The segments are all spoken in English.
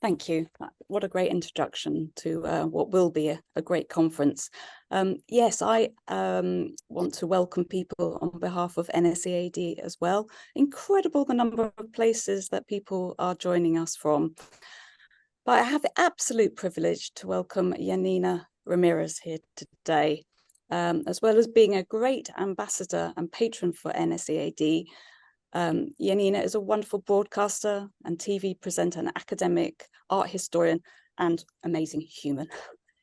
Thank you. What a great introduction to what will be a great conference. Yes, I want to welcome people on behalf of NSEAD as well. Incredible the number of places that people are joining us from. But I have the absolute privilege to welcome Janina Ramirez here today, as well as being a great ambassador and patron for NSEAD. Janina is a wonderful broadcaster and TV presenter and academic, art historian, and amazing human.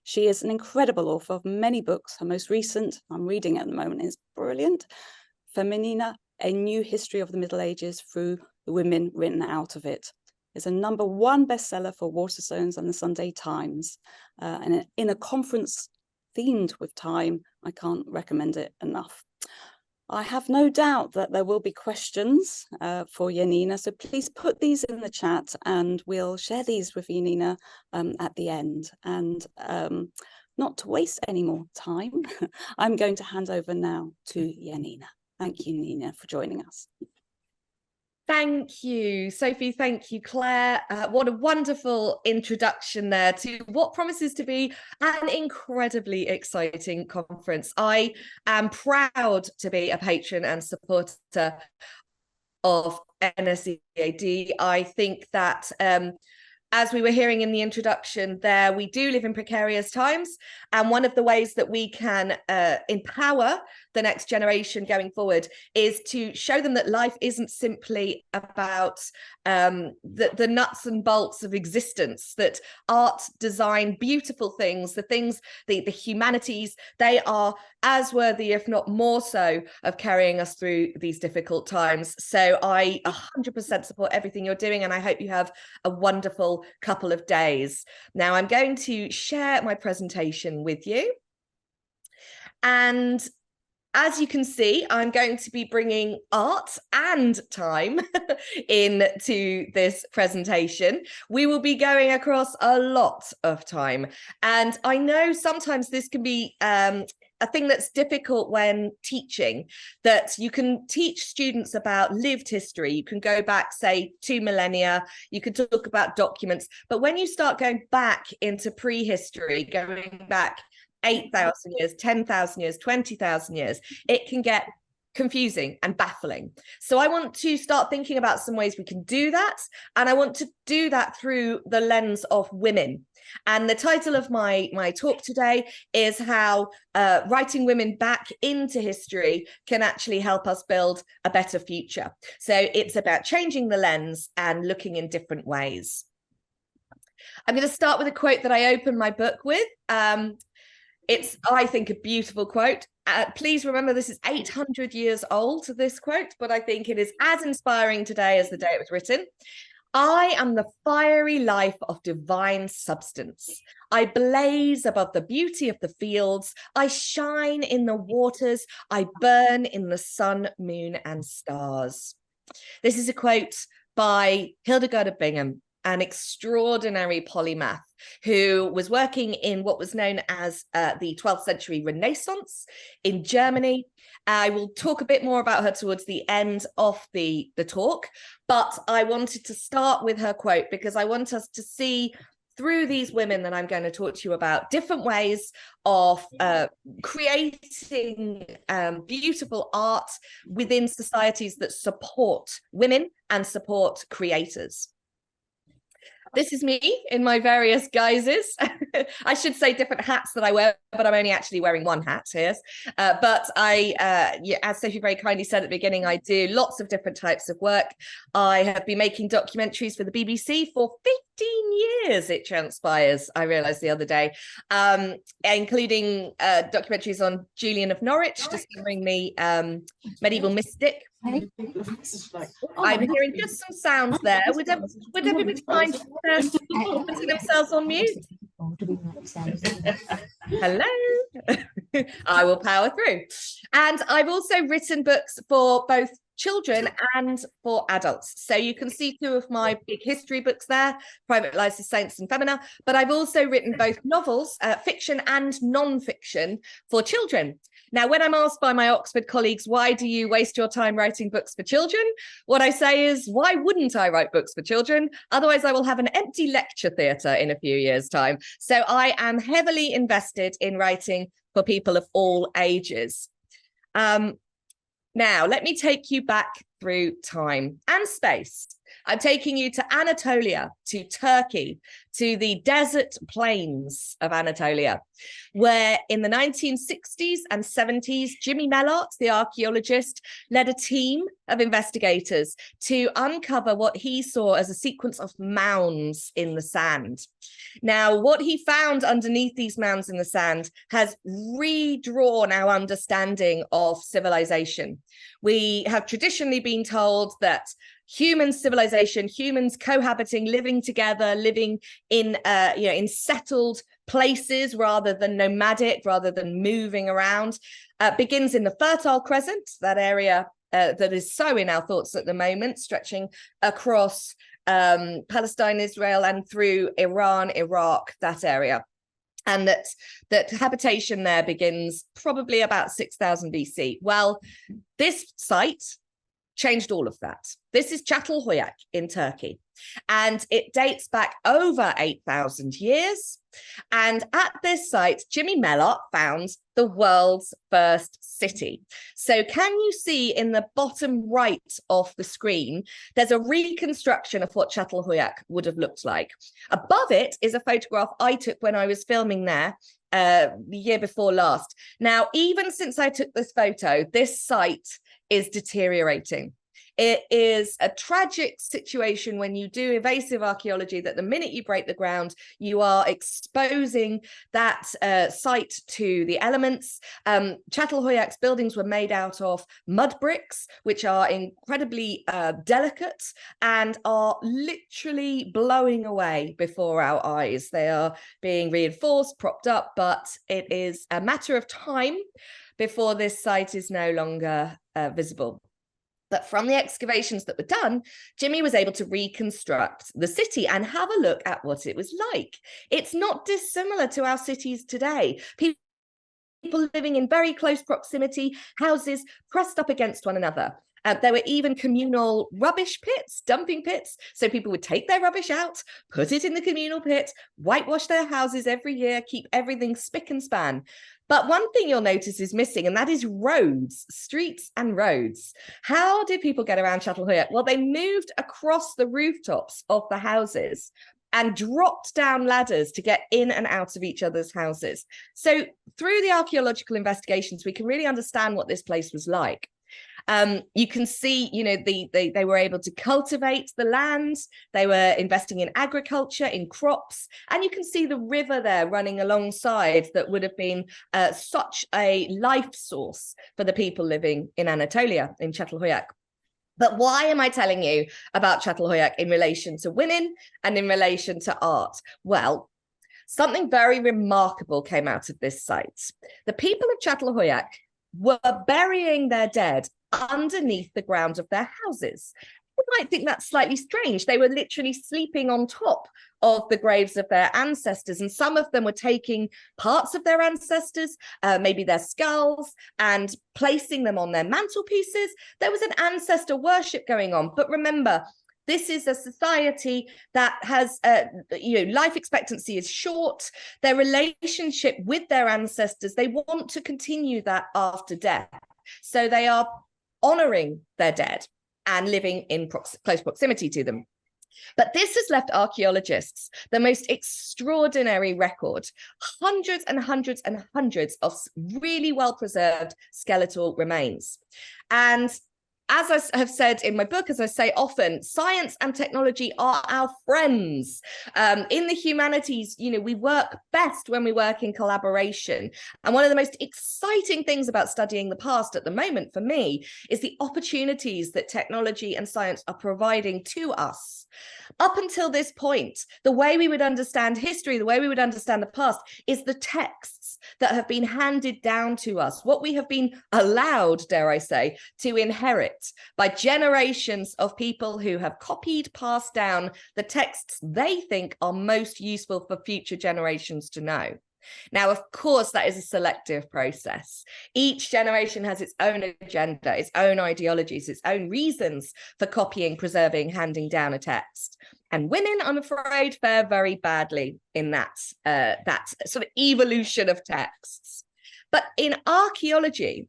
She is an incredible author of many books. Her most recent, I'm reading at the moment, is brilliant. Feminina, A New History of the Middle Ages Through the Women Written Out of It. It's a #1 bestseller for Waterstones and the Sunday Times. And in a conference themed with time, I can't recommend it enough. I have no doubt that there will be questions for Janina, so please put these in the chat and we'll share these with Janina at the end. And not to waste any more time, I'm going to hand over now to Janina. Thank you, Janina, for joining us. Thank you, Sophie. Thank you, Claire. What a wonderful introduction there to what promises to be an incredibly exciting conference. I am proud to be a patron and supporter of NSEAD. I think that as we were hearing in the introduction there, we do live in precarious times. And one of the ways that we can empower the next generation going forward is to show them that life isn't simply about the nuts and bolts of existence, that art, design, beautiful things, the humanities, they are as worthy, if not more so, of carrying us through these difficult times. So I 100% support everything you're doing, and I hope you have a wonderful couple of days. Now I'm going to share my presentation with you. And as you can see, I'm going to be bringing art and time into this presentation. We will be going across a lot of time. And I know sometimes this can be a thing that's difficult when teaching, that you can teach students about lived history. You can go back, say, 2 millennia, you could talk about documents. But when you start going back into prehistory, going back 8,000 years, 10,000 years, 20,000 years, it can get confusing and baffling. So I want to start thinking about some ways we can do that. And I want to do that through the lens of women. And the title of my talk today is how writing women back into history can actually help us build a better future. So it's about changing the lens and looking in different ways. I'm going to start with a quote that I opened my book with. It's, I think, a beautiful quote. Please remember, this is 800 years old, this quote, but I think it is as inspiring today as the day it was written. I am the fiery life of divine substance. I blaze above the beauty of the fields. I shine in the waters. I burn in the sun, moon, and stars. This is a quote by Hildegard of Bingen, an extraordinary polymath who was working in what was known as the 12th century Renaissance in Germany. I will talk a bit more about her towards the end of the talk, but I wanted to start with her quote because I want us to see through these women that I'm going to talk to you about different ways of creating beautiful art within societies that support women and support creators. This is me in my various guises. I should say different hats that I wear, but I'm only actually wearing one hat here. But yeah, as Sophie very kindly said at the beginning, I do lots of different types of work. I have been making documentaries for the BBC for 15 years, it transpires, I realised the other day, including documentaries on Julian of Norwich, discovering the medieval mystic. I'm hearing just some sounds there. Would everybody mind putting themselves on mute? Hello. I will power through. And I've also written books for both children and for adults. So you can see two of my big history books there, Private Lives of Saints and Femina, but I've also written both novels, fiction and non-fiction for children. Now, when I'm asked by my Oxford colleagues, why do you waste your time writing books for children? What I say is, why wouldn't I write books for children? Otherwise, I will have an empty lecture theatre in a few years' time. So I am heavily invested in writing for people of all ages. Now, let me take you back through time and space. I'm taking you to Anatolia, to Turkey, to the desert plains of Anatolia, where in the 1960s and 70s, Jimmy Mellott, the archaeologist, led a team of investigators to uncover what he saw as a sequence of mounds in the sand. Now, what he found underneath these mounds in the sand has redrawn our understanding of civilization. We have traditionally been told that human civilization, humans cohabiting, living together, living in in settled places rather than nomadic, rather than moving around, begins in the Fertile Crescent, that area that is so in our thoughts at the moment, stretching across Palestine, Israel, and through Iran, Iraq, that area. And that habitation there begins probably about 6000 BC. Well, this site changed all of that. This is Çatalhöyük in Turkey, and it dates back over 8,000 years. And at this site, Jimmy Mellott found the world's first city. So can you see in the bottom right of the screen, there's a reconstruction of what Çatalhöyük would have looked like. Above it is a photograph I took when I was filming there the year before last. Now, even since I took this photo, this site is deteriorating. It is a tragic situation when you do evasive archaeology, that the minute you break the ground, you are exposing that site to the elements. Çatalhöyük's buildings were made out of mud bricks, which are incredibly delicate and are literally blowing away before our eyes. They are being reinforced, propped up, but it is a matter of time before this site is no longer visible. But from the excavations that were done, Jimmy was able to reconstruct the city and have a look at what it was like. It's not dissimilar to our cities today. People living in very close proximity, houses pressed up against one another. There were even communal rubbish pits, dumping pits. So people would take their rubbish out, put it in the communal pit, whitewash their houses every year, keep everything spick and span. But one thing you'll notice is missing, and that is roads, streets and roads. How did people get around Çatalhöyük? Well, they moved across the rooftops of the houses and dropped down ladders to get in and out of each other's houses. So through the archaeological investigations, we can really understand what this place was like. You can see, they were able to cultivate the land. They were investing in agriculture, in crops, and you can see the river there running alongside that would have been such a life source for the people living in Anatolia, in Çatalhöyük. But why am I telling you about Çatalhöyük in relation to women and in relation to art? Well, something very remarkable came out of this site. The people of Çatalhöyük were burying their dead underneath the ground of their houses. You might think that's slightly strange. They were literally sleeping on top of the graves of their ancestors, and some of them were taking parts of their ancestors, maybe their skulls, and placing them on their mantelpieces. There was an ancestor worship going on. But remember, this is a society that has, life expectancy is short. Their relationship with their ancestors, they want to continue that after death. So they are honoring their dead and living in close proximity to them. But this has left archaeologists the most extraordinary record, hundreds and hundreds and hundreds of really well-preserved skeletal remains. And as I have said in my book, as I say often, science and technology are our friends. In the humanities, we work best when we work in collaboration. And one of the most exciting things about studying the past at the moment for me is the opportunities that technology and science are providing to us. Up until this point, the way we would understand history, the way we would understand the past, is the texts that have been handed down to us, what we have been allowed, dare I say, to inherit by generations of people who have copied, passed down the texts they think are most useful for future generations to know. Now, of course, that is a selective process. Each generation has its own agenda, its own ideologies, its own reasons for copying, preserving, handing down a text. And women, I'm afraid, fare very badly in that sort of evolution of texts. But in archaeology,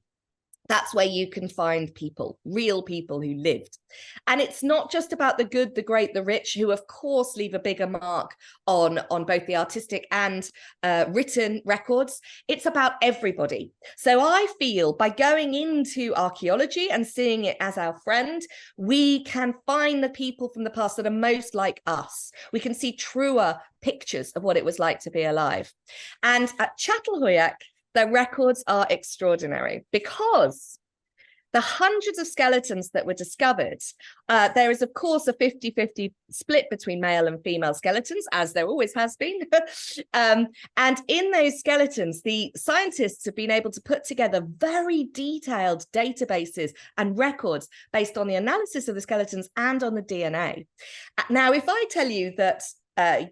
that's where you can find people, real people who lived. And it's not just about the good, the great, the rich, who of course leave a bigger mark on both the artistic and written records. It's about everybody. So I feel by going into archaeology and seeing it as our friend, we can find the people from the past that are most like us. We can see truer pictures of what it was like to be alive. And at Çatalhöyük, the records are extraordinary because the hundreds of skeletons that were discovered, there is, of course, a 50-50 split between male and female skeletons, as there always has been. And in those skeletons, the scientists have been able to put together very detailed databases and records based on the analysis of the skeletons and on the DNA. Now, if I tell you that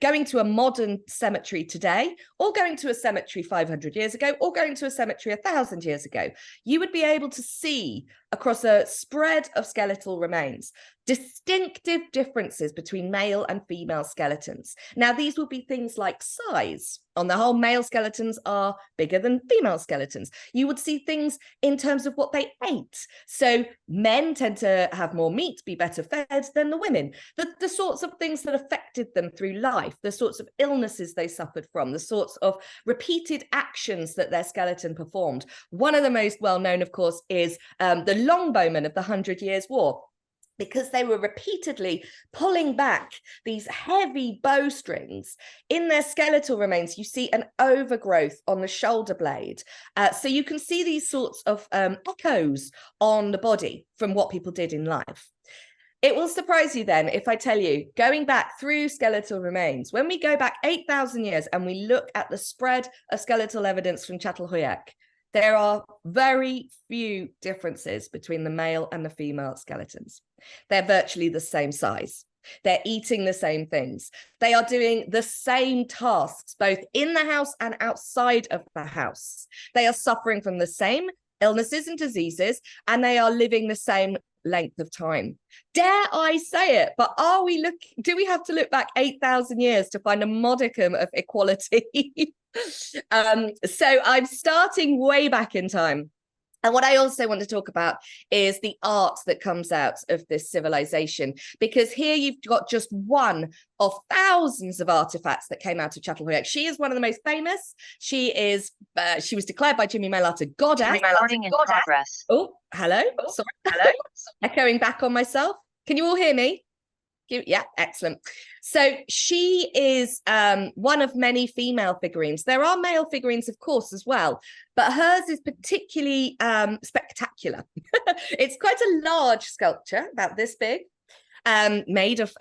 going to a modern cemetery today, or going to a cemetery 500 years ago, or going to a cemetery 1,000 years ago, you would be able to see across a spread of skeletal remains distinctive differences between male and female skeletons. Now, these will be things like size. On the whole, male skeletons are bigger than female skeletons. You would see things in terms of what they ate. So men tend to have more meat, be better fed than the women. The sorts of things that affected them through life, the sorts of illnesses they suffered from, the sorts of repeated actions that their skeleton performed. One of the most well-known, of course, is the longbowmen of the 100 Years' War, because they were repeatedly pulling back these heavy bowstrings. In their skeletal remains, you see an overgrowth on the shoulder blade. So you can see these sorts of echoes on the body from what people did in life. It will surprise you then if I tell you, going back through skeletal remains, when we go back 8,000 years and we look at the spread of skeletal evidence from Çatalhöyük, there are very few differences between the male and the female skeletons. They're virtually the same size. They're eating the same things. They are doing the same tasks, both in the house and outside of the house. They are suffering from the same illnesses and diseases, and they are living the same length of time. Dare I say it, but do we have to look back 8,000 years to find a modicum of equality? So I'm starting way back in time. And what I also want to talk about is the art that comes out of this civilization, because here you've got just one of thousands of artifacts that came out of Çatalhöyük. She is one of the most famous. She was declared by Jimmy Mellart a goddess. Recording in progress. Oh, hello. Sorry. Hello. Echoing back on myself. Can you all hear me? Yeah, excellent. So she is one of many female figurines. There are male figurines, of course, as well, but hers is particularly spectacular. It's quite a large sculpture, about this big, made of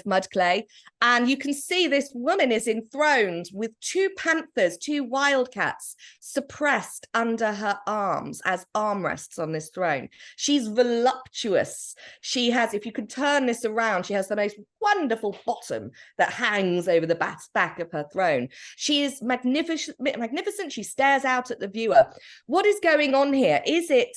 mud clay. And you can see this woman is enthroned with two panthers, two wildcats, suppressed under her arms as armrests on this throne. She's voluptuous. She has, if you can turn this around, she has the most wonderful bottom that hangs over the back of her throne. She is magnificent. She stares out at the viewer. What is going on here? Is it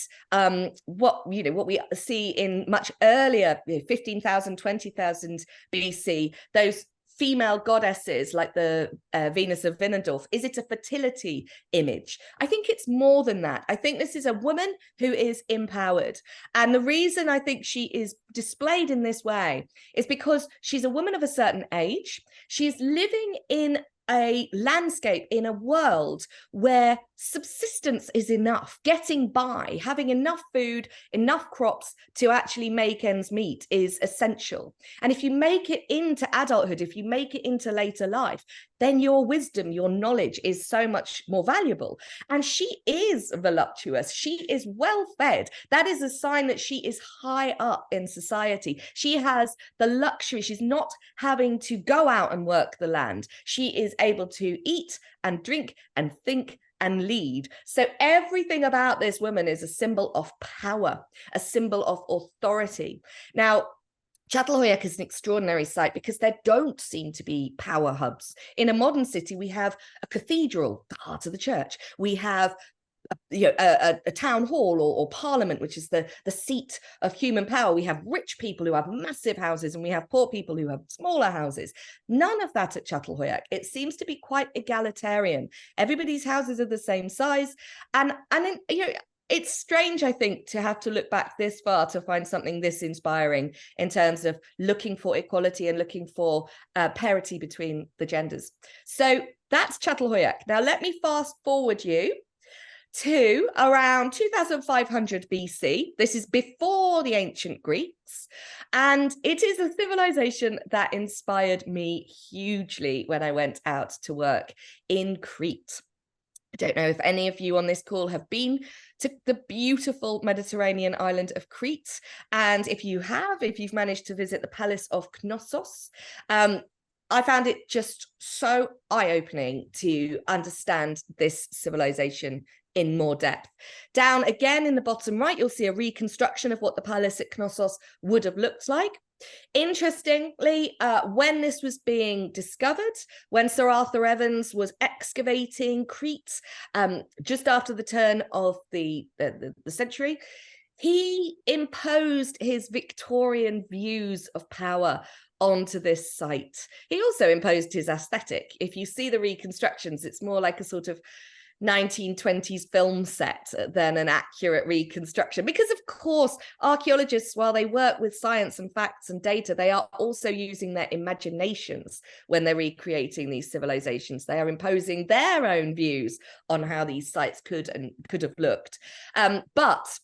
what we see in much earlier, 15,000, 20,000 BC, those female goddesses like the Venus of Winnendorf? Is it a fertility image? I think it's more than that. I think this is a woman who is empowered. And the reason I think she is displayed in this way is because she's a woman of a certain age. She's living in a landscape, in a world where subsistence is enough. Getting by, having enough food, enough crops to actually make ends meet is essential. And if you make it into adulthood, if you make it into later life, then your wisdom, your knowledge is so much more valuable. And she is voluptuous. She is well fed. That is a sign that she is high up in society. She has the luxury. She's not having to go out and work the land. She is able to eat and drink and think and lead. So everything about this woman is a symbol of power, a symbol of authority. Now, Çatalhöyük is an extraordinary site because there don't seem to be power hubs. In a modern city, we have a cathedral, the heart of the church. We have a town hall or parliament, which is the seat of human power. We have rich people who have massive houses, and we have poor people who have smaller houses. None of that at Çatalhöyük. It seems to be quite egalitarian. Everybody's houses are the same size, and it's strange, I think, to have to look back this far to find something this inspiring in terms of looking for equality and looking for parity between the genders. So that's Çatalhöyük. Now, let me fast forward you to around 2500 BC. This is before the ancient Greeks. And it is a civilization that inspired me hugely when I went out to work in Crete. I don't know if any of you on this call have been to the beautiful Mediterranean island of Crete. And if you've managed to visit the Palace of Knossos, I found it just so eye-opening to understand this civilization in more depth. Down again in the bottom right, you'll see a reconstruction of what the palace at Knossos would have looked like. Interestingly, when this was being discovered, when Sir Arthur Evans was excavating Crete, just after the turn of the century, he imposed his Victorian views of power onto this site. He also imposed his aesthetic. If you see the reconstructions, it's more like a sort of 1920s film set than an accurate reconstruction, because of course archaeologists, while they work with science and facts and data, they are also using their imaginations when they're recreating these civilizations. They are imposing their own views on how these sites could have looked. But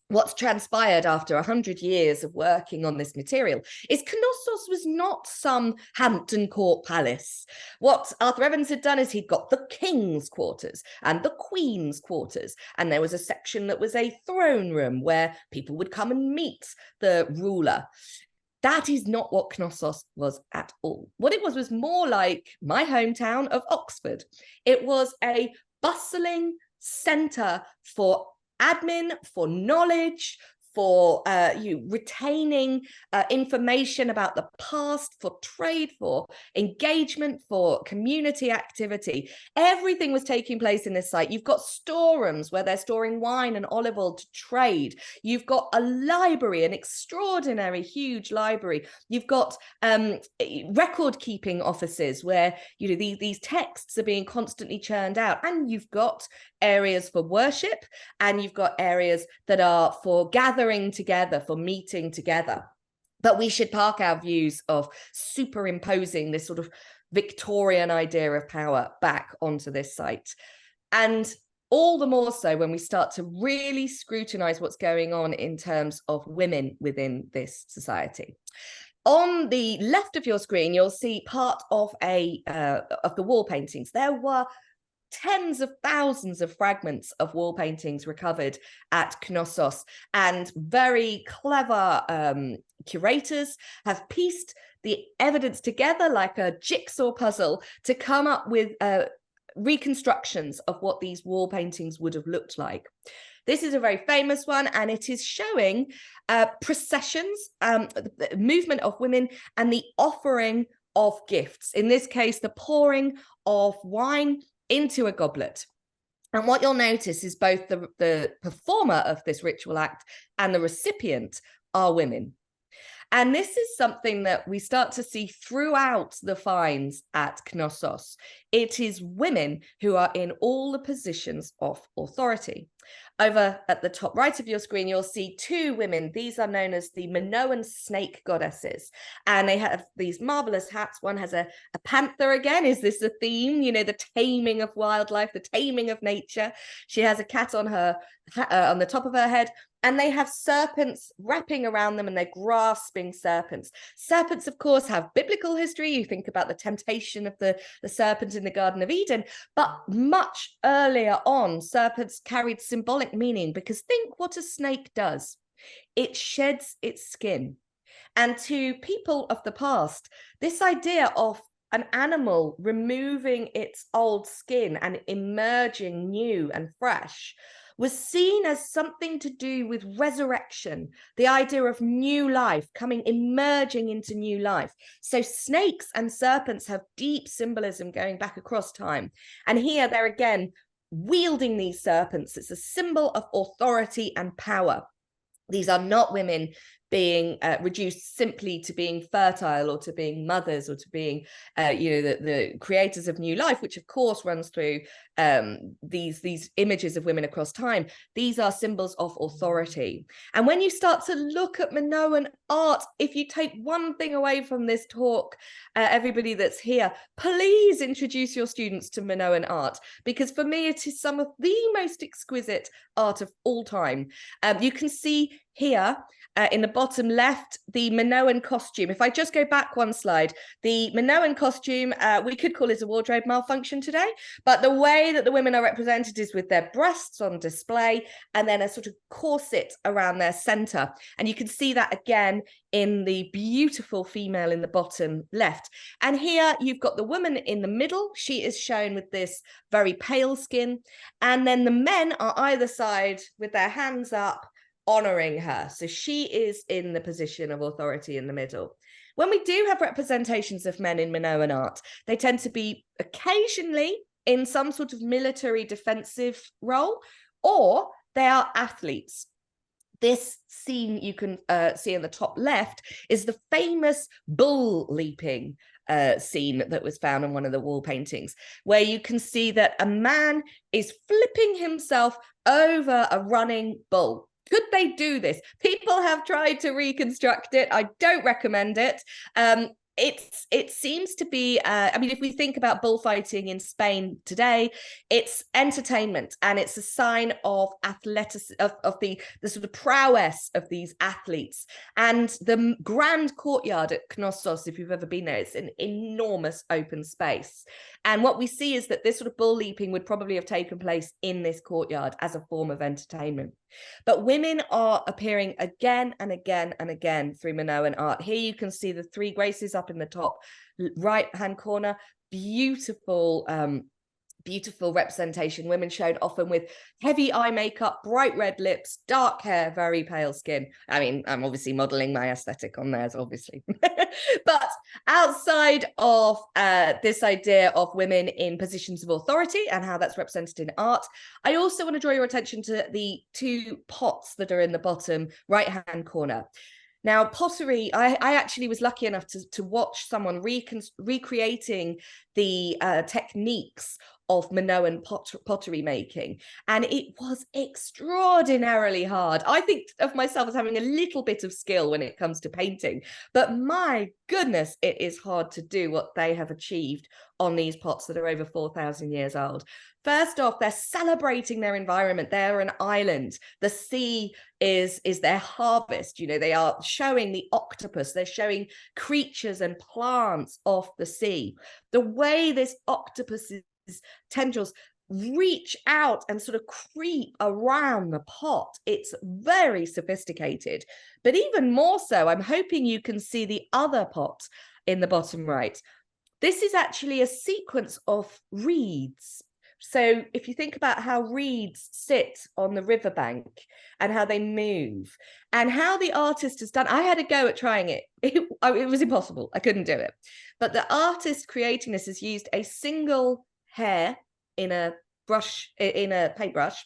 what's transpired after 100 years of working on this material is Knossos was not some Hampton Court palace. What Arthur Evans had done is he'd got the king's quarters and the queen's quarters, and there was a section that was a throne room where people would come and meet the ruler. That is not what Knossos was at all. What it was more like my hometown of Oxford. It was a bustling centre for admin, for knowledge, for retaining information about the past, for trade, for engagement, for community activity. Everything was taking place in this site. You've got storerooms where they're storing wine and olive oil to trade. You've got a library, an extraordinary, huge library. You've got record-keeping offices where these texts are being constantly churned out, and you've got areas for worship, and you've got areas that are for gathering together, for meeting together. But we should park our views of superimposing this sort of Victorian idea of power back onto this site. And all the more so when we start to really scrutinize what's going on in terms of women within this society. On the left of your screen, you'll see part of the wall paintings. There were tens of thousands of fragments of wall paintings recovered at Knossos, and very clever curators have pieced the evidence together like a jigsaw puzzle to come up with reconstructions of what these wall paintings would have looked like. This is a very famous one, and it is showing processions, the movement of women, and the offering of gifts. In this case, the pouring of wine into a goblet. And what you'll notice is both the performer of this ritual act and the recipient are women. And this is something that we start to see throughout the finds at Knossos. It is women who are in all the positions of authority. Over at the top right of your screen, you'll see two women. These are known as the Minoan snake goddesses. And they have these marvelous hats. One has a panther again. Is this a theme? The taming of wildlife, the taming of nature. She has a cat on the top of her head. And they have serpents wrapping around them, and they're grasping serpents. Serpents, of course, have biblical history. You think about the temptation of the serpent in the Garden of Eden. But much earlier on, serpents carried symbolic meaning, because think what a snake does. It sheds its skin. And to people of the past, this idea of an animal removing its old skin and emerging new and fresh was seen as something to do with resurrection, the idea of new life, emerging into new life. So snakes and serpents have deep symbolism going back across time. And here they're again wielding these serpents. It's a symbol of authority and power. These are not women being reduced simply to being fertile or to being mothers or to being, the creators of new life, which of course runs through these images of women across time. These are symbols of authority. And when you start to look at Minoan art, if you take one thing away from this talk, everybody that's here, please introduce your students to Minoan art, because for me, it is some of the most exquisite art of all time. You can see here in the bottom left, the Minoan costume. If I just go back one slide, the Minoan costume, we could call it a wardrobe malfunction today, but the way that the women are represented is with their breasts on display and then a sort of corset around their center. And you can see that again in the beautiful female in the bottom left. And here you've got the woman in the middle. She is shown with this very pale skin. And then the men are either side with their hands up, honoring her. So she is in the position of authority in the middle. When we do have representations of men in Minoan art, they tend to be occasionally in some sort of military defensive role, or they are athletes. This scene you can see in the top left is the famous bull leaping scene that was found on one of the wall paintings, where you can see that a man is flipping himself over a running bull. Could they do this? People have tried to reconstruct it. I don't recommend it. It seems to be, if we think about bullfighting in Spain today, it's entertainment and it's a sign of athleticism, of the sort of prowess of these athletes. And the grand courtyard at Knossos, if you've ever been there, it's an enormous open space. And what we see is that this sort of bull leaping would probably have taken place in this courtyard as a form of entertainment. But women are appearing again and again and again through Minoan art. Here you can see the three graces up in the top right-hand corner. Beautiful, beautiful representation. Women shown often with heavy eye makeup, bright red lips, dark hair, very pale skin. I mean, I'm obviously modeling my aesthetic on theirs, obviously. But outside of this idea of women in positions of authority and how that's represented in art, I also want to draw your attention to the two pots that are in the bottom right-hand corner. Now, pottery, I actually was lucky enough to watch someone recreating the techniques of Minoan pottery making, and it was extraordinarily hard. I think of myself as having a little bit of skill when it comes to painting, but my goodness, it is hard to do what they have achieved on these pots that are over 4,000 years old. First off, they're celebrating their environment. They're an island. The sea is their harvest. You know, they are showing the octopus. They're showing creatures and plants off the sea. The way this octopus's tendrils reach out and sort of creep around the pot, it's very sophisticated. But even more so, I'm hoping you can see the other pot in the bottom right. This is actually a sequence of reeds. So if you think about how reeds sit on the riverbank and how they move and how the artist has done, I had a go at trying it. It was impossible. I couldn't do it. But the artist creating this has used a single hair in a paintbrush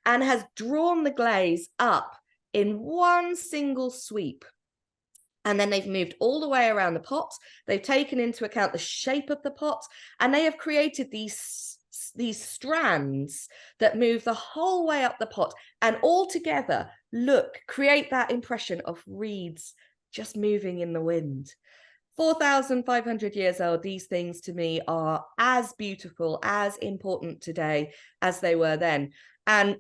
and has drawn the glaze up in one single sweep. And then they've moved all the way around the pot. They've taken into account the shape of the pot, and they have created these strands that move the whole way up the pot, and all together create that impression of reeds just moving in the wind. 4,500 years old, these things to me are as beautiful, as important today as they were then. And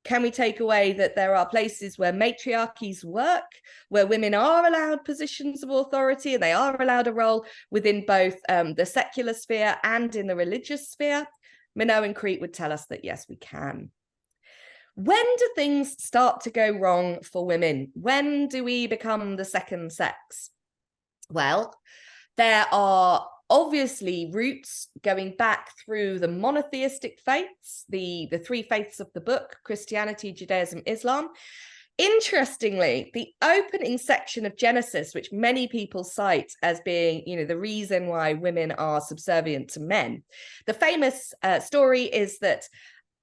can we take away that there are places where matriarchies work, where women are allowed positions of authority and they are allowed a role within both the secular sphere and in the religious sphere? Minoan Crete would tell us that yes, we can. When do things start to go wrong for women? When do we become the second sex? Well, there are obviously roots going back through the monotheistic faiths, the three faiths of the book, Christianity, Judaism, Islam. Interestingly, the opening section of Genesis, which many people cite as being, the reason why women are subservient to men, the famous story is that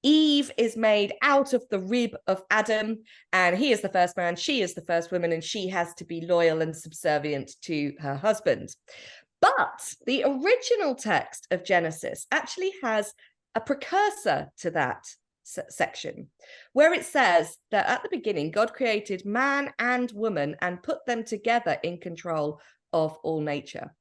Eve is made out of the rib of Adam, and he is the first man, she is the first woman, and she has to be loyal and subservient to her husband. But the original text of Genesis actually has a precursor to that section, where it says that at the beginning, God created man and woman and put them together in control of all nature.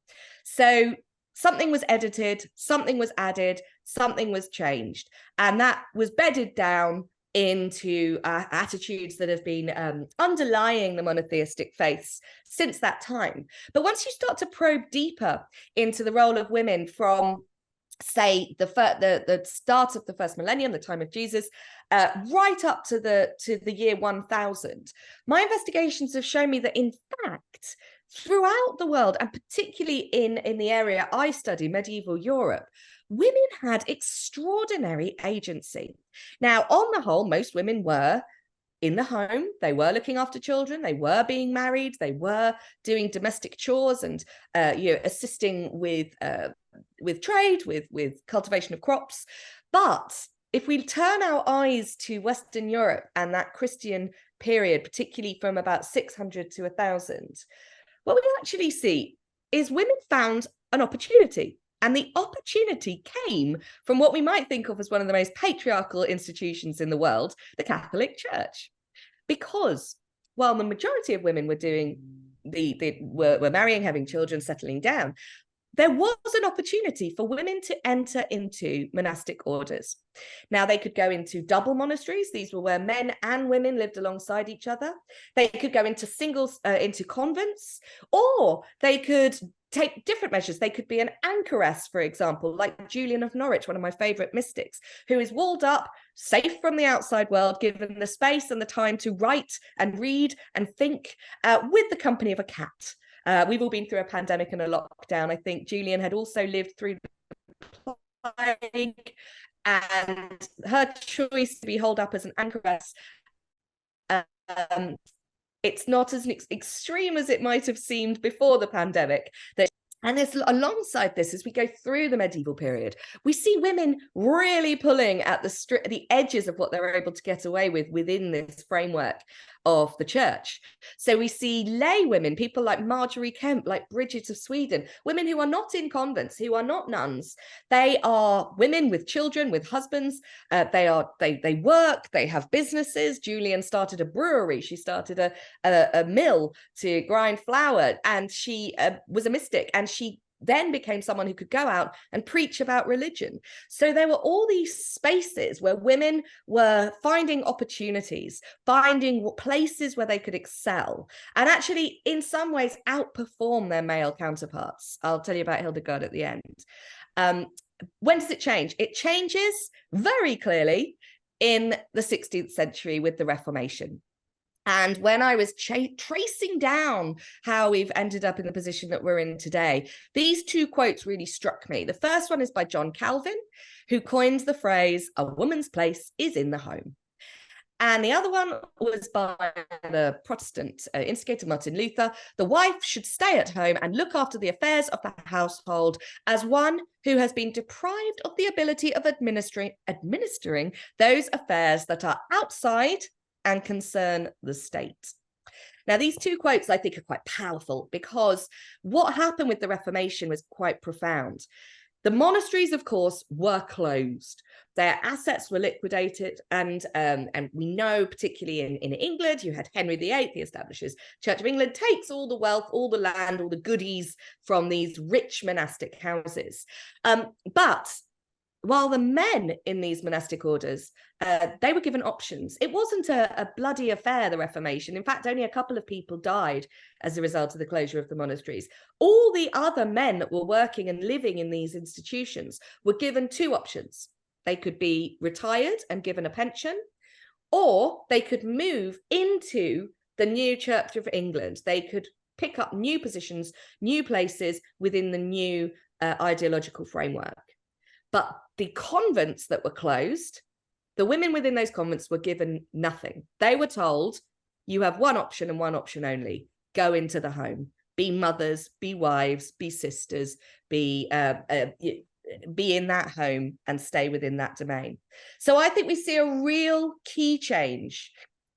So something was edited, something was added, something was changed, and that was bedded down into attitudes that have been underlying the monotheistic faiths since that time. But once you start to probe deeper into the role of women from, say, the start of the first millennium, the time of Jesus, right up to the year 1000, my investigations have shown me that, in fact, throughout the world, and particularly in the area I study, medieval Europe, women had extraordinary agency. Now, on the whole, most women were in the home, they were looking after children, they were being married, they were doing domestic chores and assisting with trade, with cultivation of crops. But if we turn our eyes to Western Europe and that Christian period, particularly from about 600 to 1000, what we actually see is women found an opportunity. And the opportunity came from what we might think of as one of the most patriarchal institutions in the world, the Catholic Church. Because while the majority of women were were marrying, having children, settling down, there was an opportunity for women to enter into monastic orders. Now, they could go into double monasteries. These were where men and women lived alongside each other. They could go into into convents, or they could take different measures. They could be an anchoress, for example, like Julian of Norwich, one of my favorite mystics, who is walled up, safe from the outside world, given the space and the time to write and read and think with the company of a cat. We've all been through a pandemic and a lockdown. I think Julian had also lived through the plague, and her choice to be holed up as an anchoress, it's not as extreme as it might have seemed before the pandemic. And alongside this, as we go through the medieval period, we see women really pulling at the edges of what they're able to get away with within this framework of the church. So we see lay women, people like Marjorie Kemp, like Bridget of Sweden, women who are not in convents, who are not nuns. They are women with children, with husbands. They work, they have businesses. Julian started a brewery. She started a mill to grind flour, and she was a mystic, and she then became someone who could go out and preach about religion. So there were all these spaces where women were finding opportunities, finding places where they could excel, and actually in some ways outperform their male counterparts. I'll tell you about Hildegard at the end. When does it change? It changes very clearly in the 16th century with the Reformation. And when I was tracing down how we've ended up in the position that we're in today, these two quotes really struck me. The first one is by John Calvin, who coined the phrase, "A woman's place is in the home." And the other one was by the Protestant instigator Martin Luther. "The wife should stay at home and look after the affairs of the household as one who has been deprived of the ability of administering those affairs that are outside and concern the state." Now, these two quotes, I think, are quite powerful, because what happened with the Reformation was quite profound. The monasteries, of course, were closed. Their assets were liquidated. And we know, particularly in England, you had Henry VIII, he establishes Church of England, takes all the wealth, all the land, all the goodies from these rich monastic houses. But while the men in these monastic orders, they were given options. It wasn't a bloody affair, the Reformation. In fact, only a couple of people died as a result of the closure of the monasteries. All the other men that were working and living in these institutions were given two options. They could be retired and given a pension, or they could move into the new Church of England. They could pick up new positions, new places within the new ideological framework. But the convents that were closed, the women within those convents were given nothing. They were told, you have one option and one option only: go into the home, be mothers, be wives, be sisters, be in that home and stay within that domain. So I think we see a real key change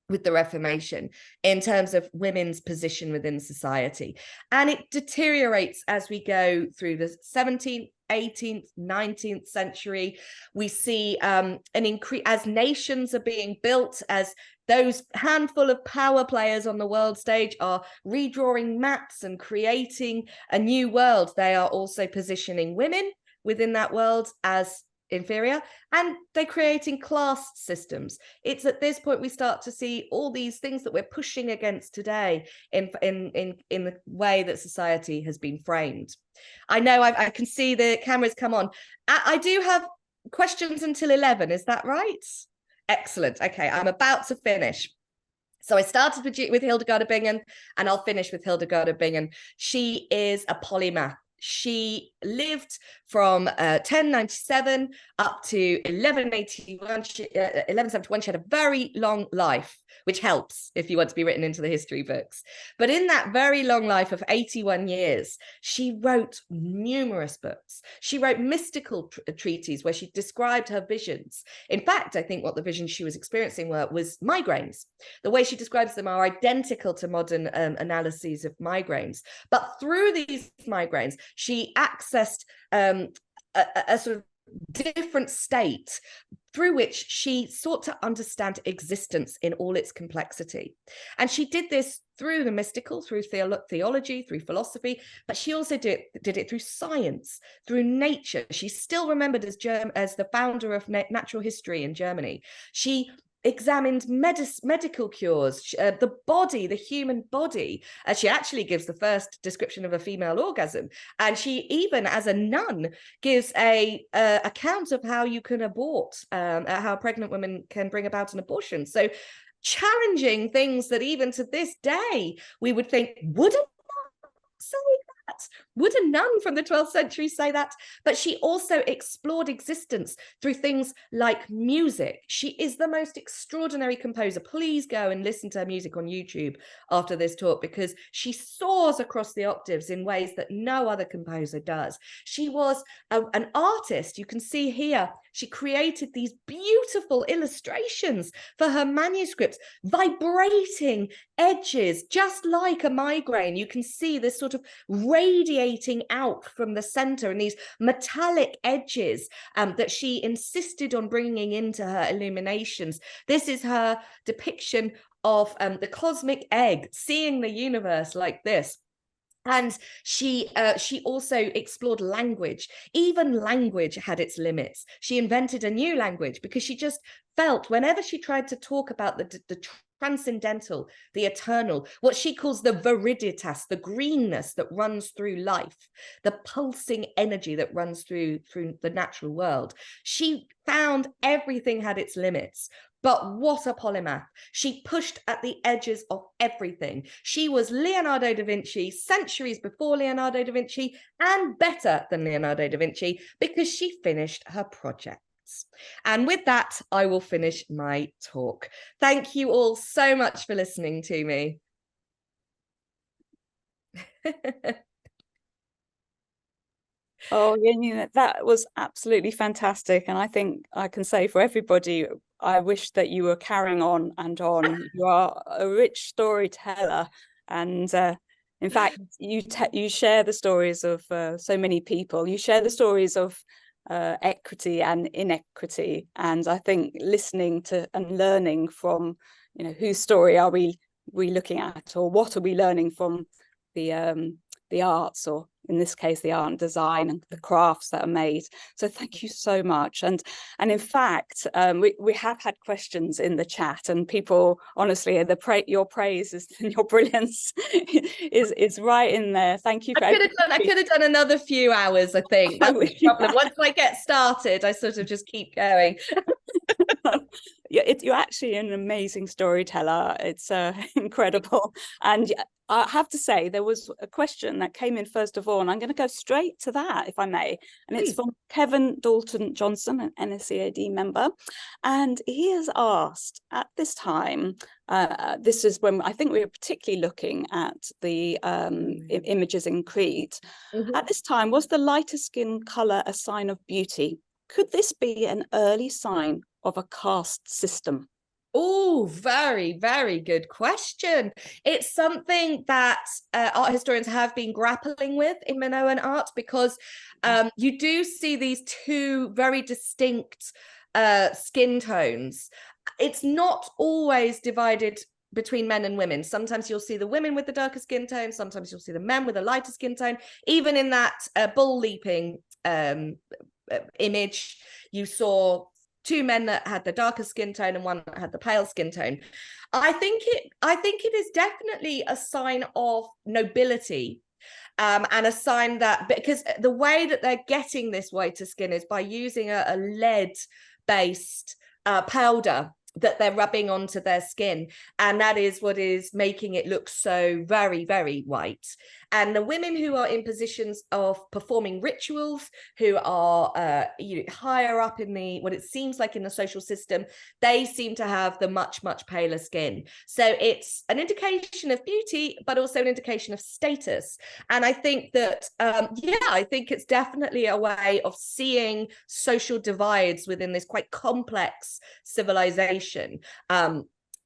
with the Reformation in terms of women's position within society. And it deteriorates as we go through the 17th, 18th, 19th century. We see an increase as nations are being built, as those handful of power players on the world stage are redrawing maps and creating a new world. They are also positioning women within that world as inferior, and they're creating class systems. It's at this point we start to see all these things that we're pushing against today in the way that society has been framed. I know I can see the cameras come on. I do have questions until 11. Is that right? Excellent. Okay, I'm about to finish. So I started with Hildegard of Bingen, and I'll finish with Hildegard of Bingen. She is a polymath. She lived from 1097 up to 1181, 1171. She had a very long life, which helps if you want to be written into the history books. But in that very long life of 81 years, she wrote numerous books. She wrote mystical treatises where she described her visions. In fact, I think what the visions she was experiencing was migraines. The way she describes them are identical to modern analyses of migraines. But through these migraines, she accessed a sort of different state through which she sought to understand existence in all its complexity. And she did this through the mystical, through theology, through philosophy, but she also did it through science, through nature. She's still remembered as the founder of natural history in Germany. She examined medical cures, the body, the human body. She actually gives the first description of a female orgasm, and she even, as a nun, gives a account of how you can abort, how a pregnant woman can bring about an abortion. So challenging things that even to this day we would think, would a nun say that? Would a nun from the 12th century say that? But she also explored existence through things like music. She is the most extraordinary composer. Please go and listen to her music on YouTube after this talk, because she soars across the octaves in ways that no other composer does. She was an artist. You can see here, she created these beautiful illustrations for her manuscripts, vibrating edges, just like a migraine. You can see this sort of radiating out from the center, and these metallic edges that she insisted on bringing into her illuminations. This is her depiction of the cosmic egg, seeing the universe like this. And she also explored language. Even language had its limits. She invented a new language because she just felt, whenever she tried to talk about the transcendental, the eternal, what she calls the viriditas, the greenness that runs through life, the pulsing energy that runs through the natural world, she found everything had its limits. But what a polymath. She pushed at the edges of everything. She was Leonardo da Vinci, centuries before Leonardo da Vinci, and better than Leonardo da Vinci, because she finished her projects. And with that, I will finish my talk. Thank you all so much for listening to me. Oh, Janina, that was absolutely fantastic. And I think I can say for everybody, I wish that you were carrying on and on. You are a rich storyteller. And in fact, you share the stories of so many people. You share the stories of equity and inequity. And I think listening to and learning from, whose story are we looking at, or what are we learning from the arts, or in this case the art and design and the crafts that are made. So thank you so much. And in fact, we have had questions in the chat, and people, honestly, your praise is, and your brilliance is right in there. Thank you. I could have done another few hours, I think. That's the problem. Once I get started, I sort of just keep going. You're actually an amazing storyteller. It's incredible. And I have to say, there was a question that came in first of all, and I'm going to go straight to that, if I may. And it's from Kevin Dalton Johnson, an NSCAD member. And he has asked, at this time, this is when I think we were particularly looking at the images in Crete. At this time, was the lighter skin colour a sign of beauty? Could this be an early sign of a caste system? Oh, very, very good question. It's something that art historians have been grappling with in Minoan art, because you do see these two very distinct skin tones. It's not always divided between men and women. Sometimes you'll see the women with the darker skin tone, sometimes you'll see the men with a lighter skin tone. Even in that bull leaping image, you saw two men that had the darker skin tone and one that had the pale skin tone. I think it is definitely a sign of nobility, and a sign that, because the way that they're getting this whiter skin is by using a lead-based powder that they're rubbing onto their skin, and that is what is making it look so very, very white. And the women who are in positions of performing rituals, who are higher up in the, what it seems like in the social system, they seem to have the much, much paler skin. So it's an indication of beauty, but also an indication of status. And I think that, I think it's definitely a way of seeing social divides within this quite complex civilization.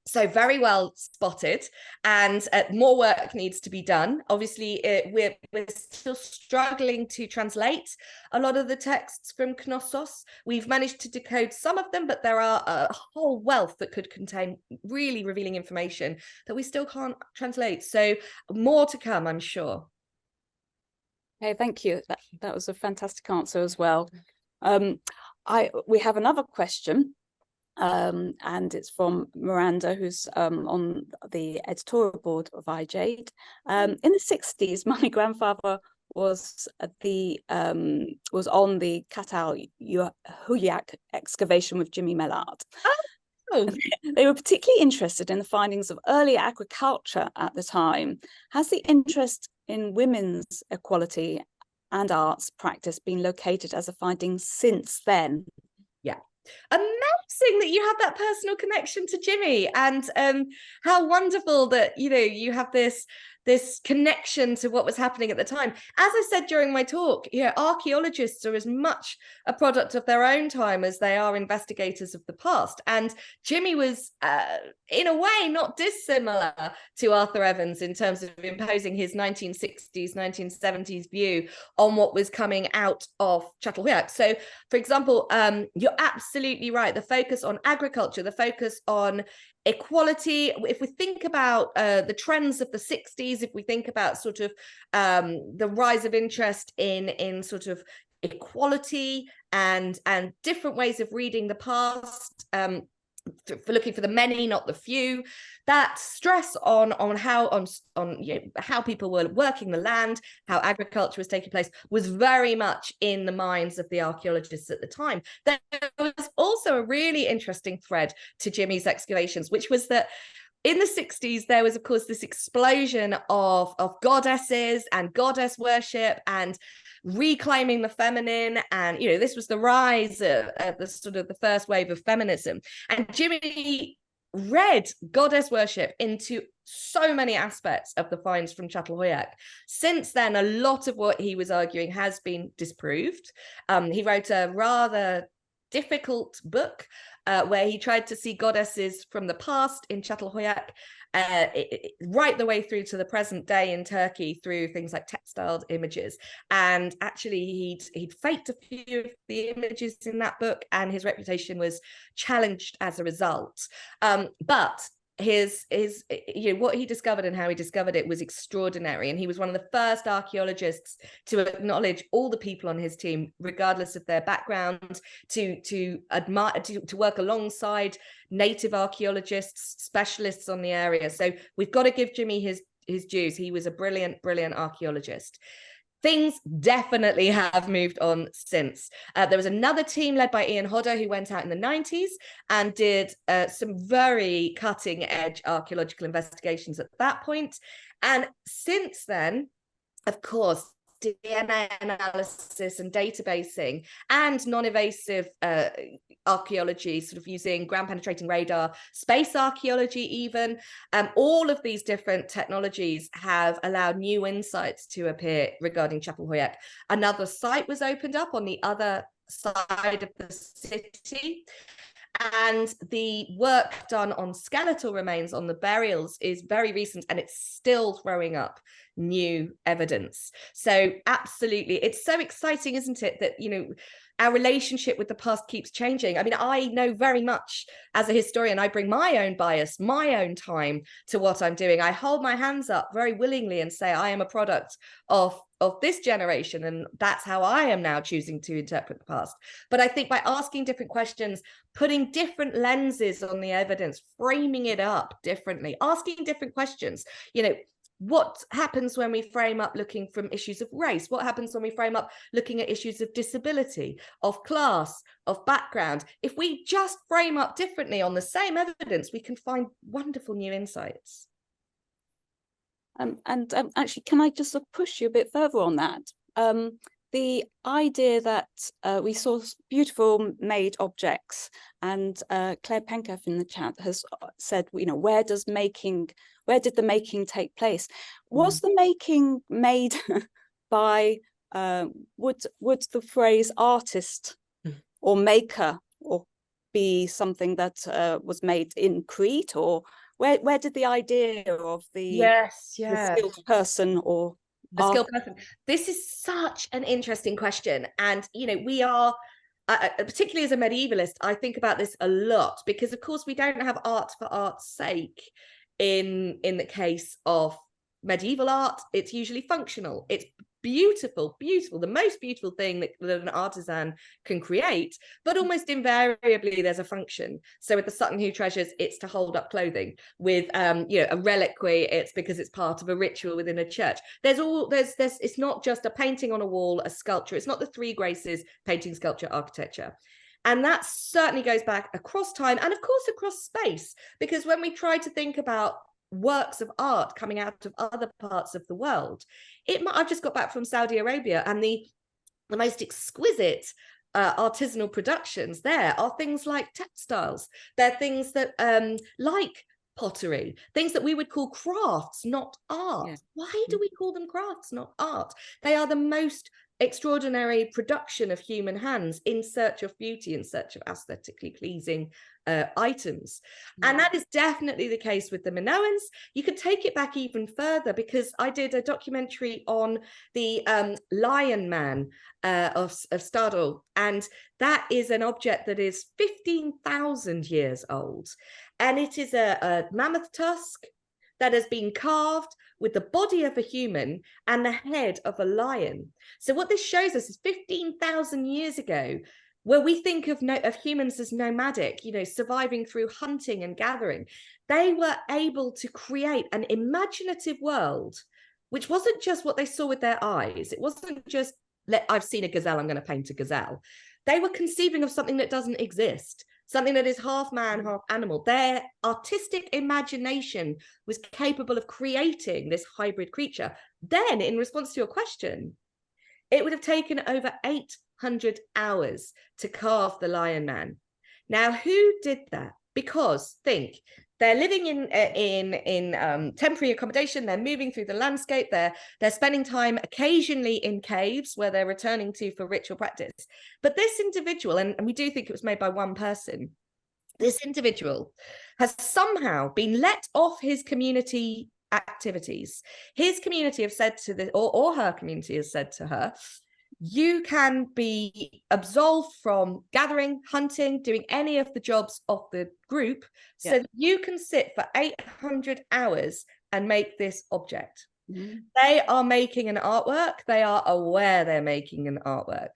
So very well spotted, and more work needs to be done. Obviously, we're still struggling to translate a lot of the texts from Knossos. We've managed to decode some of them, but there are a whole wealth that could contain really revealing information that we still can't translate. So more to come, I'm sure. Okay, thank you. That was a fantastic answer as well. We have another question. And it's from Miranda, who's on the editorial board of iJADE. In the 60s, my grandfather was on the Katal Huyak excavation with Jimmy Mellard. Oh. They were particularly interested in the findings of early agriculture at the time. Has the interest in women's equality and arts practice been located as a finding since then? Yeah. Amazing that you have that personal connection to Jimmy, and how wonderful that you have this connection to what was happening at the time. As I said during my talk, archaeologists are as much a product of their own time as they are investigators of the past, and Jimmy was in a way not dissimilar to Arthur Evans in terms of imposing his 1960s 1970s view on what was coming out of Çatalhöyük. So for example, you're absolutely right, the focus on agriculture, the focus on equality. If we think about the trends of the 60s, if we think about sort of the rise of interest in sort of equality and different ways of reading the past, for looking for the many, not the few, that stress on how people were working the land, how agriculture was taking place, was very much in the minds of the archaeologists at the time. There was also a really interesting thread to Jimmy's excavations, which was that in the 60s, there was, of course, this explosion of goddesses and goddess worship and reclaiming the feminine, and this was the rise of the sort of the first wave of feminism. And Jimmy read goddess worship into so many aspects of the finds from Çatalhöyük. Since then, a lot of what he was arguing has been disproved. He wrote a rather difficult book where he tried to see goddesses from the past in Çatalhöyük, right the way through to the present day in Turkey, through things like textile images. And actually he'd faked a few of the images in that book, and his reputation was challenged as a result. But his what he discovered and how he discovered it was extraordinary, and he was one of the first archaeologists to acknowledge all the people on his team, regardless of their background, to admire, to work alongside native archaeologists, specialists on the area. So we've got to give Jimmy his dues. He was a brilliant archaeologist. things definitely have moved on since. There was another team led by Ian Hodder who went out in the 90s and did some very cutting edge archaeological investigations at that point. And since then, of course, DNA analysis and databasing and non-invasive archaeology, sort of using ground penetrating radar, space archaeology even, all of these different technologies have allowed new insights to appear regarding Çatalhöyük. Another site was opened up on the other side of the city, and the work done on skeletal remains on the burials is very recent, and it's still throwing up new evidence. So absolutely, it's so exciting, isn't it, that, you know, our relationship with the past keeps changing. I mean, I know very much as a historian, I bring my own bias, my own time to what I'm doing. I hold my hands up very willingly and say I am a product of this generation, and that's how I am now choosing to interpret the past. But I think by asking different questions, putting different lenses on the evidence, framing it up differently, asking different questions, you know, what happens when we frame up looking from issues of race? What happens when we frame up looking at issues of disability, of class, of background? If we just frame up differently on the same evidence, we can find wonderful new insights. Actually, can I just push you a bit further on that? The idea that we saw beautiful made objects, and Claire Penketh in the chat has said, you know, where did the making take place? Was the making made by, would the phrase artist or maker or be something that was made in Crete, or where did the idea of the skilled person or the skilled person? This is such an interesting question, and you know, we are particularly as a medievalist, I think about this a lot, because of course we don't have art for art's sake. In the case of medieval art, it's usually functional, it's beautiful, the most beautiful thing that an artisan can create, but almost invariably there's a function. So with the Sutton Hoo treasures, it's to hold up clothing. With you know, a reliquary, it's because it's part of a ritual within a church. There's it's not just a painting on a wall, a sculpture. It's not the three graces: painting, sculpture, architecture. And that certainly goes back across time and of course across space, because when we try to think about works of art coming out of other parts of the world, I've just got back from Saudi Arabia, and the most exquisite artisanal productions there are things like textiles. They're things that like pottery, things that we would call crafts, not art. Yeah. Why do we call them crafts, not art? They are the most extraordinary production of human hands in search of beauty, in search of aesthetically pleasing items. And that is definitely the case with the Minoans. You could take it back even further, because I did a documentary on the Lion Man of Stadol, and that is an object that is 15,000 years old, and it is a mammoth tusk that has been carved with the body of a human and the head of a lion. So what this shows us is 15,000 years ago, where we think of humans as nomadic, you know, surviving through hunting and gathering, they were able to create an imaginative world, which wasn't just what they saw with their eyes. It wasn't just, I've seen a gazelle, I'm going to paint a gazelle. They were conceiving of something that doesn't exist, something that is half man, half animal. Their artistic imagination was capable of creating this hybrid creature. Then, in response to your question, it would have taken over 800 hours to carve the Lion Man. Now, who did that? Because think, they're living in temporary accommodation. They're moving through the landscape. They're spending time occasionally in caves where they're returning to for ritual practice. But this individual, and we do think it was made by one person, this individual has somehow been let off his community activities. His community have said to the, or her community has said to her, you can be absolved from gathering, hunting, doing any of the jobs of the group, so that you can sit for 800 hours and make this object. They are making an artwork. They are aware they're making an artwork.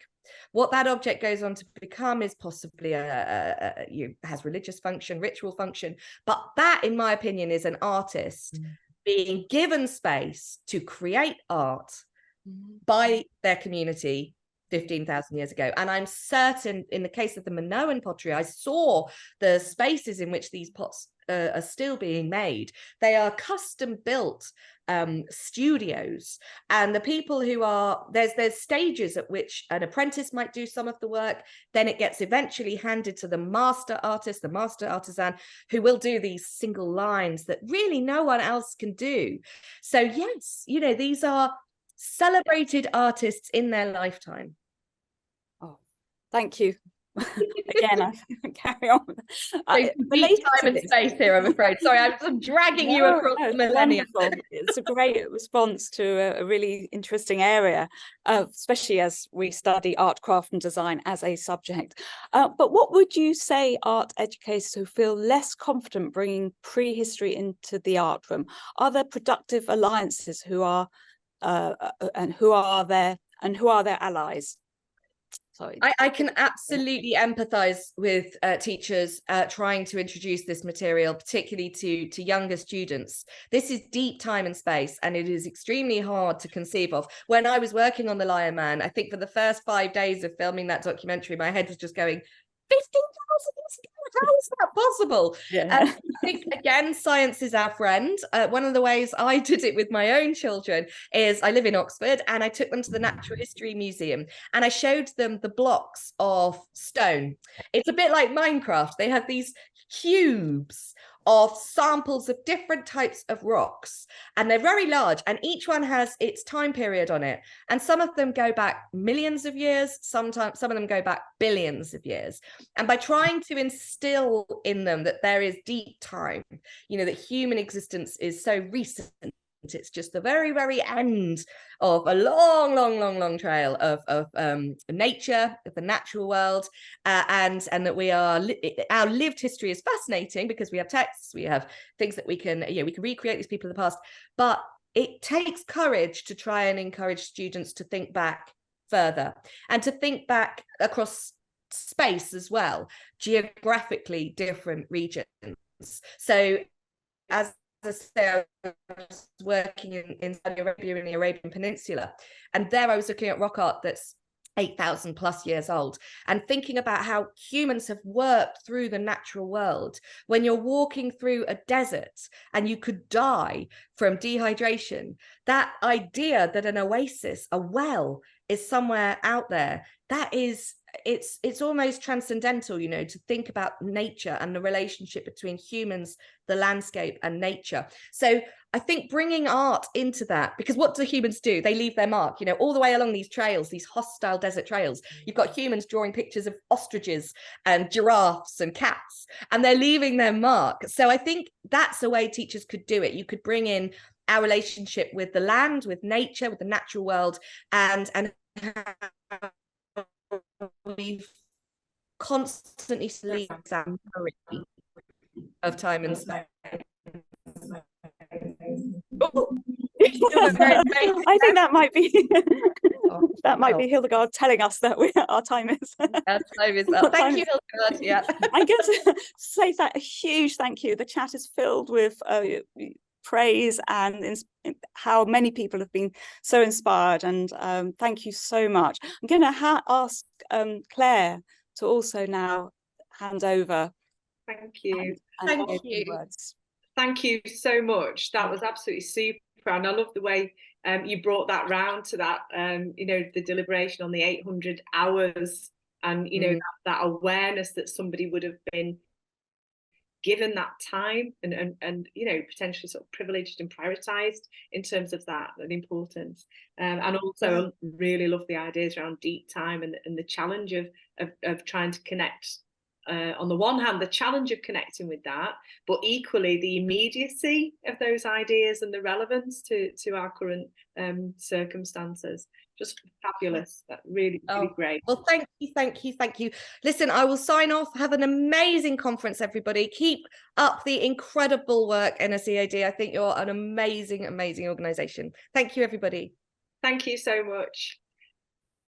What that object goes on to become is possibly has religious function, ritual function, but that, in my opinion, is an artist being given space to create art by their community 15,000 years ago. And I'm certain in the case of the Minoan pottery, I saw the spaces in which these pots are still being made. They are custom built studios, and the people who are there's stages at which an apprentice might do some of the work, then it gets eventually handed to the master artist, the master artisan, who will do these single lines that really no one else can do. So yes, you know, these are celebrated artists in their lifetime. Oh, thank you. Again, I carry on. Deep time and space here, I'm afraid. Sorry, I'm dragging you across the millennia. It's a great response to a really interesting area, especially as we study art, craft and design as a subject. But what would you say art educators who feel less confident bringing prehistory into the art room? Are there productive alliances who are and who are their allies? Sorry. I can absolutely empathize with teachers trying to introduce this material, particularly to younger students. This is deep time and space, and it is extremely hard to conceive of. When I was working on The Lion Man, I think for the first 5 days of filming that documentary, my head was just going, 15,000 years ago, how is that possible? Yeah. I think, again, science is our friend. One of the ways I did it with my own children is I live in Oxford, and I took them to the Natural History Museum, and I showed them the blocks of stone. It's a bit like Minecraft. They have these cubes of samples of different types of rocks, and they're very large, and each one has its time period on it, and some of them go back millions of years, sometimes some of them go back billions of years. And by trying to instill in them that there is deep time, you know, that human existence is so recent, it's just the very, very end of a long trail of nature, of the natural world, and that we are our lived history is fascinating because we have texts, we have things that we can recreate these people of the past, but it takes courage to try and encourage students to think back further and to think back across space as well, geographically different regions. So as I say, I was working in Saudi Arabia, in the Arabian Peninsula, and there I was looking at rock art that's 8,000 plus years old, and thinking about how humans have worked through the natural world. When you're walking through a desert and you could die from dehydration, that idea that an oasis, a well, is somewhere out there, that is, it's almost transcendental, you know, to think about nature and the relationship between humans, the landscape and nature. So I think bringing art into that, because what do humans do? They leave their mark, you know, all the way along these trails, these hostile desert trails. You've got humans drawing pictures of ostriches and giraffes and cats, and they're leaving their mark. So I think that's a way teachers could do it. You could bring in our relationship with the land, with nature, with the natural world, and we've constantly sleep that memory of time and space. I think that might be be Hildegard telling us that our time is. Time is up. Thank you, Hildegard. Yeah, I'm going to say that a huge thank you. The chat is filled with praise and how many people have been so inspired, and thank you so much. I'm going to ask Claire to also now hand over. Thank you. Thank you. Words. Thank you so much. That was absolutely super, and I love the way you brought that round to that, you know, the deliberation on the 800 hours, and you know that awareness that somebody would have been given that time and you know, potentially sort of privileged and prioritized in terms of that and importance, and also really love the ideas around deep time and the challenge of trying to connect. On the one hand, the challenge of connecting with that, but equally the immediacy of those ideas and the relevance to our current circumstances. Just fabulous. That really great. Well, thank you. Listen, I will sign off. Have an amazing conference, everybody. Keep up the incredible work, NSEAD. I think you're an amazing organisation. Thank you, everybody. Thank you so much.